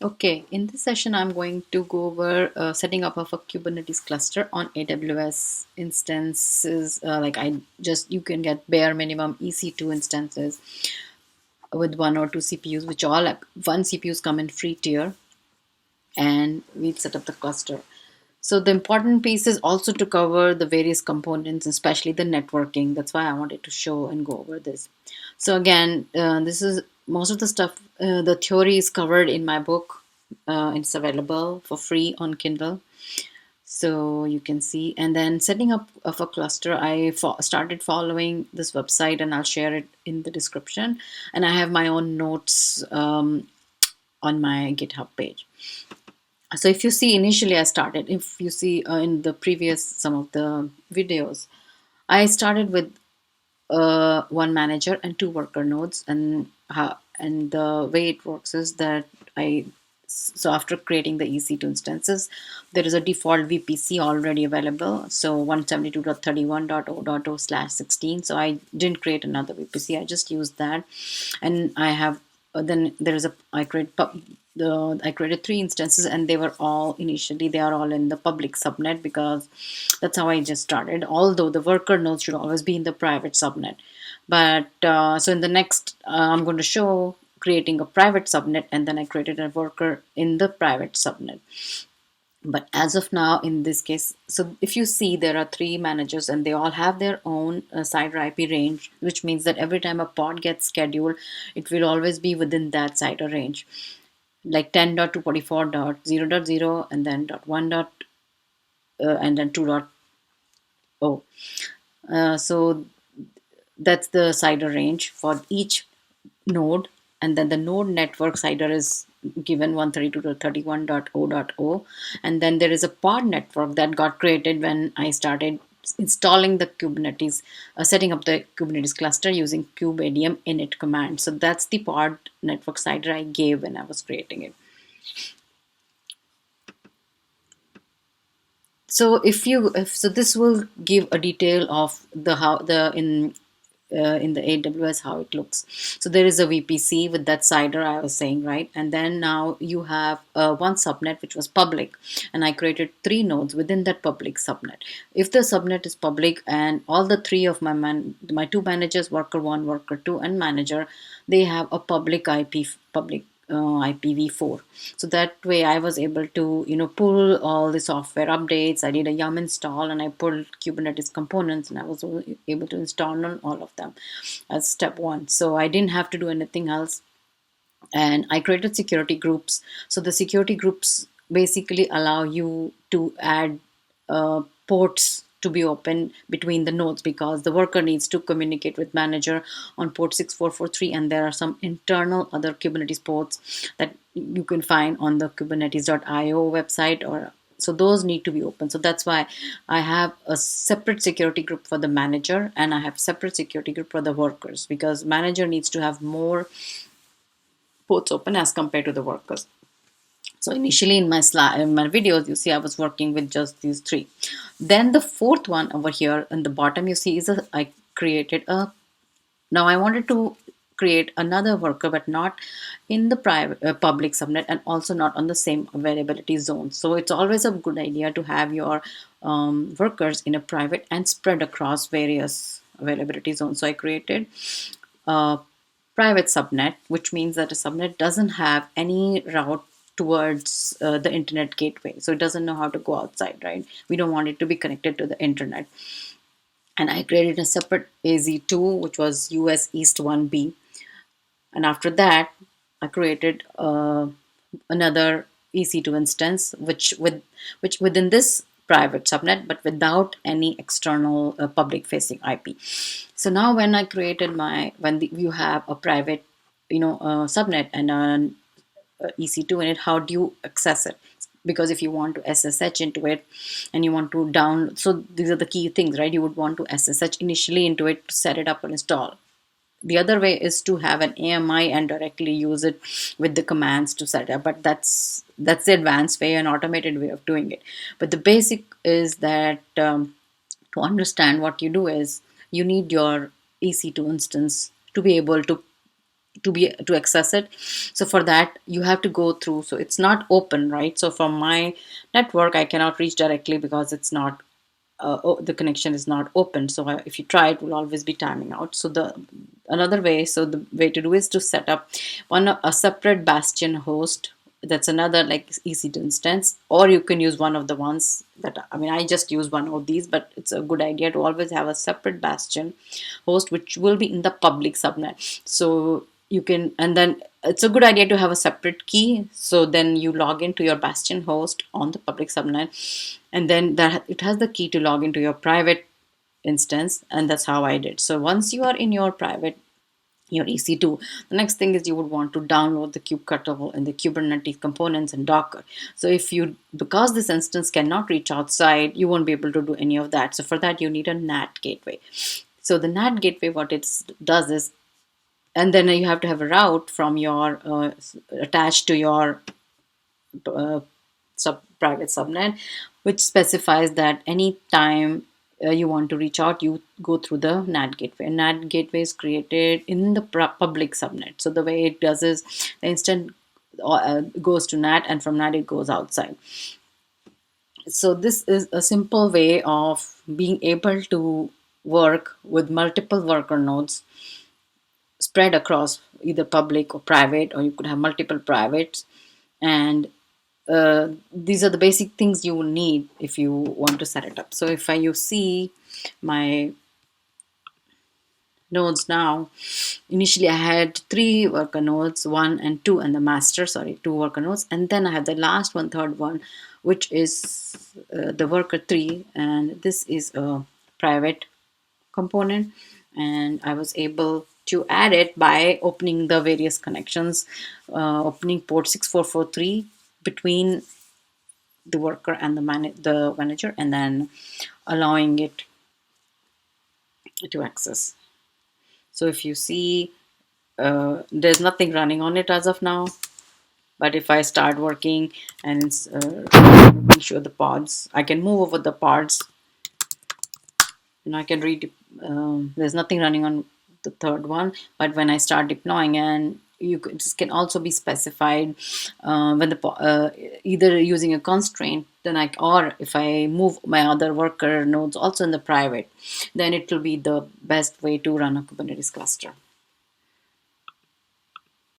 Okay, in this session, I'm going to go over setting up of a Kubernetes cluster on AWS instances. You can get bare minimum EC2 instances with one or two CPUs, which all one CPUs come in free tier, and we set up the cluster. So the important piece is also to cover the various components, especially the networking. That's why I wanted to show and go over this. So again, this is most of the stuff. The theory is covered in my book. It's available for free on Kindle, so you can see. And then setting up of a cluster, I started following this website, and I'll share it in the description. And I have my own notes on my GitHub page. So if you see, initially I started, if you see in the previous some of the videos, I started with one manager and two worker nodes. And the way it works is that so after creating the EC2 instances, there is a default VPC already available, so 172.31.0.0/16. So I didn't create another VPC, I just used that. And I have then there is a I created three instances, and they were all initially, they are all in the public subnet, because that's how I just started, although the worker nodes should always be in the private subnet. But so in the next, I'm going to show creating a private subnet, and then I created a worker in the private subnet. But as of now, in this case, so if you see, there are three managers, and they all have their own CIDR IP range, which means that every time a pod gets scheduled, it will always be within that CIDR range, like 10.244.0.0, and then .1 and then 2.0. So that's the CIDR range for each node. And then the node network CIDR is given 132.31.0.0. And then there is a pod network that got created when I started installing the Kubernetes, setting up the Kubernetes cluster using kubeadm init command. So that's the pod network CIDR I gave when I was creating it. So so this will give a detail of the how the in the AWS how it looks. So there is a VPC with that CIDR I was saying, right? And then now you have one subnet which was public, and I created three nodes within that public subnet. If the subnet is public, and all the three of my two managers, worker one, worker two, and manager, they have a public public IPv4. So that way I was able to, pull all the software updates. I did a yum install, and I pulled Kubernetes components, and I was able to install on all of them as step one. So I didn't have to do anything else. And I created security groups. So the security groups basically allow you to add ports to be open between the nodes, because the worker needs to communicate with manager on port 6443, and there are some internal other Kubernetes ports that you can find on the kubernetes.io website, or so those need to be open. So that's why I have a separate security group for the manager, and I have separate security group for the workers, because manager needs to have more ports open as compared to the workers. So initially in my videos, you see I was working with just these three. Then the fourth one over here in the bottom, you see I created a. Now I wanted to create another worker, but not in the private public subnet, and also not on the same availability zone. So it's always a good idea to have your workers in a private and spread across various availability zones. So I created a private subnet, which means that a subnet doesn't have any route towards the internet gateway. So it doesn't know how to go outside, right? We don't want it to be connected to the internet. And I created a separate AZ2, which was US East 1B. And after that, I created another EC2 instance, which within this private subnet, but without any external public facing IP. So now when I created you have a private, subnet and an EC2 in it, how do you access it? Because if you want to SSH into it, and you want to so these are the key things, right? You would want to SSH initially into it to set it up and install. The other way is to have an AMI and directly use it with the commands to set it up, but that's the advanced way, an automated way of doing it. But the basic is that to understand what you do is you need your EC2 instance to be able to to access it. So for that you have to go through, so it's not open, right? So from my network I cannot reach directly because it's not the connection is not open. So if you try, it will always be timing out. So the way to do is to set up a separate bastion host. That's another like EC2 instance, or you can use one of the ones that, I mean, I just use one of these, but it's a good idea to always have a separate bastion host which will be in the public subnet. So you can, and then it's a good idea to have a separate key, so then you log into your bastion host on the public subnet, and then that it has the key to log into your private instance. And that's how I did. So once you are in your private, your EC2, the next thing is you would want to download the kubectl and the Kubernetes components and Docker. So if you, because this instance cannot reach outside, you won't be able to do any of that. So for that you need a Nat gateway. So the Nat gateway, what it does is, and then you have to have a route from your attached to your uh, private subnet, which specifies that any time you want to reach out, you go through the Nat gateway. Nat gateway is created in the public subnet. So the way it does is the instant goes to Nat, and from Nat it goes outside. So this is a simple way of being able to work with multiple worker nodes spread across either public or private, or you could have multiple privates. And these are the basic things you will need if you want to set it up. So if you see my nodes now, initially I had 3 worker nodes, 1 and 2, and the master, sorry, 2 worker nodes, and then I have the last one, third one, which is the worker 3, and this is a private component. And I was able to add it by opening the various connections, opening port 6443 between the worker and the manager, and then allowing it to access. So if you see, there's nothing running on it as of now, but if I start working and it's making sure the pods, I can move over the pods, and I can read. There's nothing running on the third one, but when I start deploying, and this can also be specified when either using a constraint, then or if I move my other worker nodes also in the private, then it will be the best way to run a Kubernetes cluster.